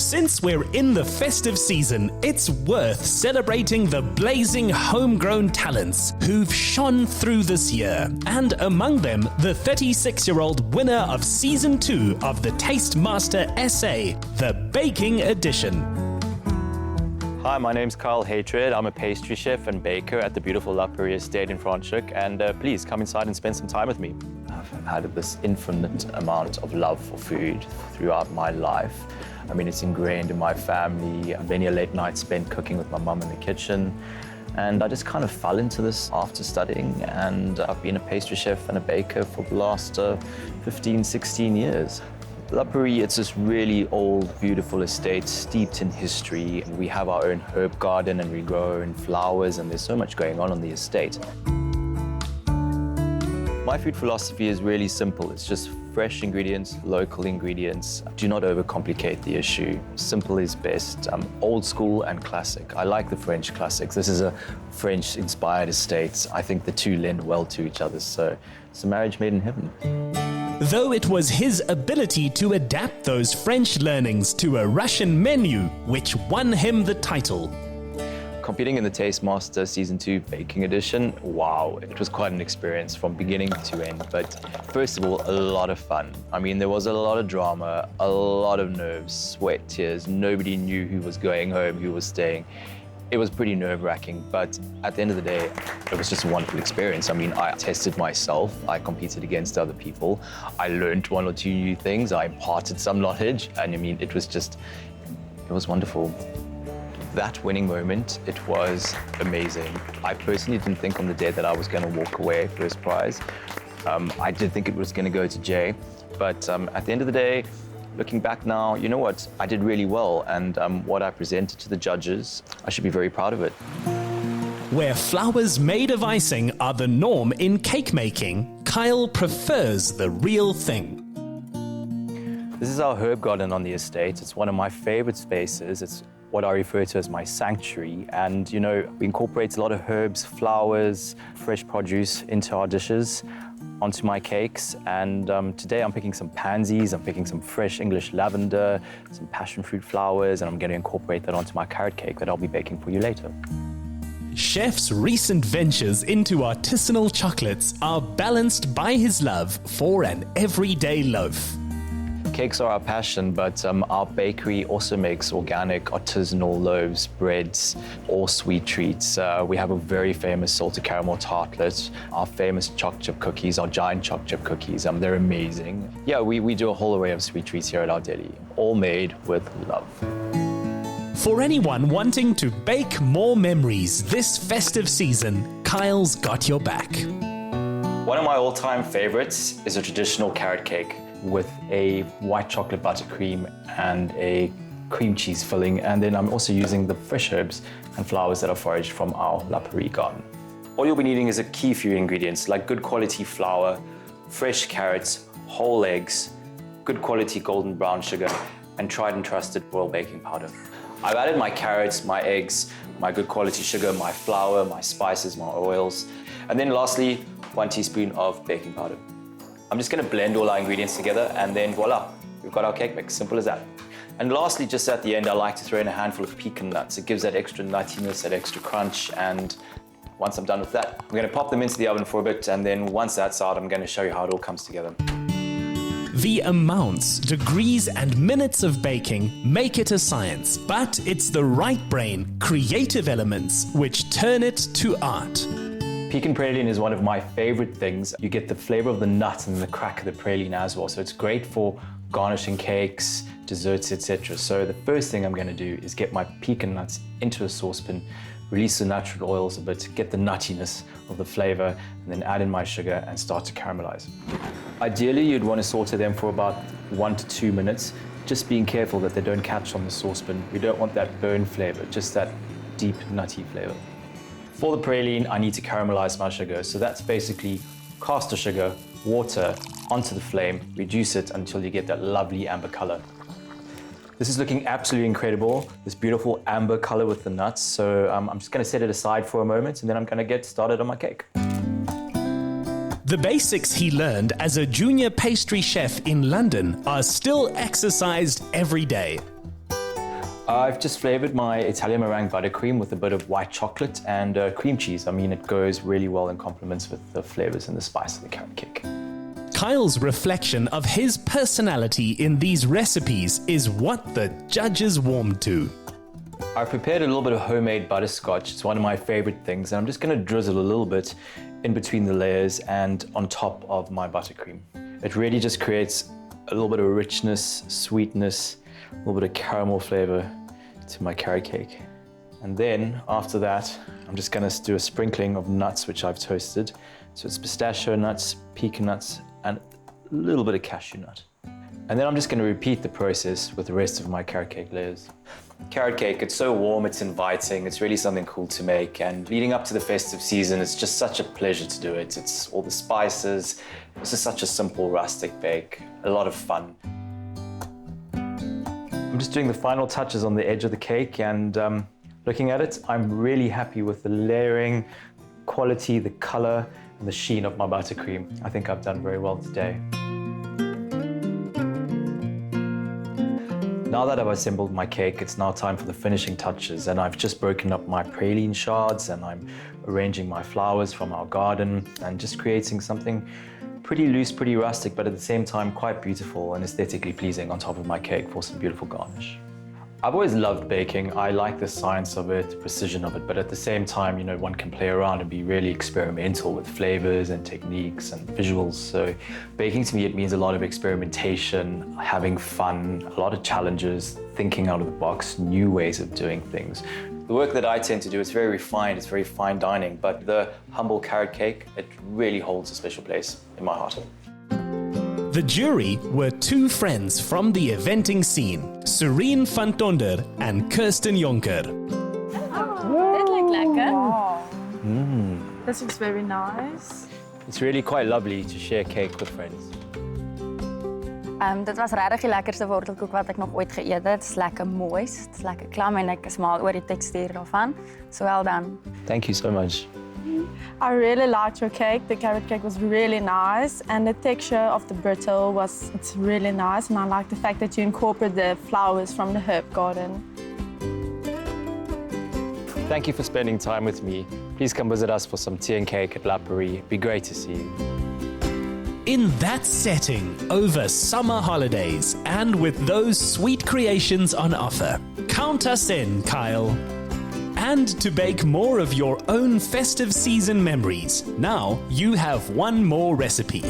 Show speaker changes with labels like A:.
A: Since we're in the festive season, it's worth celebrating the blazing homegrown talents who've shone through this year. And among them, the 36-year-old winner of Season 2 of the Taste Master SA, the Baking Edition.
B: Hi, my name's Kyle Haytread. I'm a pastry chef and baker at the beautiful La Prairie estate in Franschhoek, and please come inside and spend some time with me. I've had this infinite amount of love for food throughout my life. I mean, it's ingrained in my family. Many a late night spent cooking with my mum in the kitchen. And I just kind of fell into this after studying, and I've been a pastry chef and a baker for the last 15, 16 years. La Prairie, it's this really old, beautiful estate steeped in history. We have our own herb garden and we grow our own flowers, and there's so much going on the estate. My food philosophy is really simple. It's just fresh ingredients, local ingredients. Do not overcomplicate the issue. Simple is best. Old school and classic. I like the French classics. This is a French-inspired estate. I think the two lend well to each other, so it's a marriage made in heaven.
A: Though it was his ability to adapt those French learnings to a Russian menu which won him the title.
B: Competing in the Taste Master Season 2 Baking Edition, wow, it was quite an experience from beginning to end. But first of all, a lot of fun. I mean, there was a lot of drama, a lot of nerves, sweat, tears. Nobody knew who was going home, who was staying. It was pretty nerve-wracking, but at the end of the day, it was just a wonderful experience. I mean, I tested myself, I competed against other people, I learned one or two new things, I imparted some knowledge, and I mean, it was wonderful. That winning moment, it was amazing. I personally didn't think on the day that I was going to walk away first prize. I did think it was going to go to Jay, but at the end of the day, looking back now, you know what? I did really well, and what I presented to the judges, I should be very proud of it.
A: Where flowers made of icing are the norm in cake making, Kyle prefers the real thing.
B: This is our herb garden on the estate. It's one of my favorite spaces. It's what I refer to as my sanctuary. And, you know, we incorporate a lot of herbs, flowers, fresh produce into our dishes, onto my cakes. And today I'm picking some pansies, I'm picking some fresh English lavender, some passion fruit flowers, and I'm going to incorporate that onto my carrot cake that I'll be baking for you later.
A: Chef's recent ventures into artisanal chocolates are balanced by his love for an everyday loaf.
B: Cakes are our passion, but our bakery also makes organic artisanal loaves, breads, all sweet treats. We have a very famous salted caramel tartlet, our famous choc chip cookies, our giant choc chip cookies. They're amazing. Yeah, we do a whole array of sweet treats here at our deli, all made with love.
A: For anyone wanting to bake more memories this festive season, Kyle's got your back.
B: One of my all-time favorites is a traditional carrot cake with a white chocolate buttercream and a cream cheese filling. And then I'm also using the fresh herbs and flowers that are foraged from our La Prairie garden. All you'll be needing is a key few ingredients like good quality flour, fresh carrots, whole eggs, good quality golden brown sugar, and tried and trusted royal baking powder. I've added my carrots, my eggs, my good quality sugar, my flour, my spices, my oils, and then lastly, 1 teaspoon of baking powder. I'm just going to blend all our ingredients together, and then voila, we've got our cake mix, simple as that. And lastly, just at the end, I like to throw in a handful of pecan nuts. It gives that extra nuttiness, that extra crunch, and once I'm done with that, I'm going to pop them into the oven for a bit, and then once that's out, I'm going to show you how it all comes together.
A: The amounts, degrees, and minutes of baking make it a science, but it's the right brain, creative elements which turn it to art.
B: Pecan-praline is one of my favorite things. You get the flavor of the nut and the crack of the praline as well, so it's great for garnishing cakes, desserts, etc. So the first thing I'm going to do is get my pecan nuts into a saucepan, release the natural oils a bit, get the nuttiness of the flavor, and then add in my sugar and start to caramelize. Ideally, you'd want to saute them for about 1 to 2 minutes, just being careful that they don't catch on the saucepan. We don't want that burn flavor, just that deep, nutty flavor. For the praline, I need to caramelize my sugar. So that's basically caster sugar, water onto the flame, reduce it until you get that lovely amber color. This is looking absolutely incredible, this beautiful amber color with the nuts. So I'm just going to set it aside for a moment, and then I'm going to get started on my cake.
A: The basics he learned as a junior pastry chef in London are still exercised every day.
B: I've just flavored my Italian meringue buttercream with a bit of white chocolate and cream cheese. I mean, it goes really well and complements with the flavors and the spice of the carrot cake.
A: Kyle's reflection of his personality in these recipes is what the judges warmed to.
B: I prepared a little bit of homemade butterscotch. It's one of my favorite things, and I'm just going to drizzle a little bit in between the layers and on top of my buttercream. It really just creates a little bit of richness, sweetness, a little bit of caramel flavor to my carrot cake. And then after that, I'm just going to do a sprinkling of nuts which I've toasted. So it's pistachio nuts, pecan nuts, and a little bit of cashew nut. And then I'm just going to repeat the process with the rest of my carrot cake layers. Carrot cake, it's so warm, it's inviting, it's really something cool to make, and leading up to the festive season, it's just such a pleasure to do it. It's all the spices, this is such a simple rustic bake, a lot of fun. I'm just doing the final touches on the edge of the cake, and looking at it, I'm really happy with the layering, quality, the color, and the sheen of my buttercream. I think I've done very well today. Now that I've assembled my cake, it's now time for the finishing touches, and I've just broken up my praline shards and I'm arranging my flowers from our garden and just creating something pretty loose, pretty rustic, but at the same time quite beautiful and aesthetically pleasing on top of my cake for some beautiful garnish. I've always loved baking. I like the science of it, the precision of it, but at the same time, you know, one can play around and be really experimental with flavors and techniques and visuals. So baking to me, it means a lot of experimentation, having fun, a lot of challenges, thinking out of the box, new ways of doing things. The work that I tend to do is very refined, it's very fine dining, but the humble carrot cake, it really holds a special place in my heart.
A: The jury were two friends from the eventing scene, Serene van Tonder and Kirsten Jonker.
C: Dit lyk lekker.
D: This looks very nice.
B: It's really quite lovely to share cake with friends.
C: Dit was regtig die lekkerste wortelkoek wat ek nog ooit geëet het. Dit is lekker moist, dit is lekker klam en ek is mal oor die tekstuur daarvan. So well done.
B: Thank you so much.
D: I really liked your cake. The carrot cake was really nice, and the texture of the brittle it's really nice, and I like the fact that you incorporate the flowers from the herb garden.
B: Thank you for spending time with me. Please come visit us for some tea and cake at La Paris. It'd be great to see you.
A: In that setting, over summer holidays, and with those sweet creations on offer, count us in, Kyle. And to bake more of your own festive season memories, now you have one more recipe.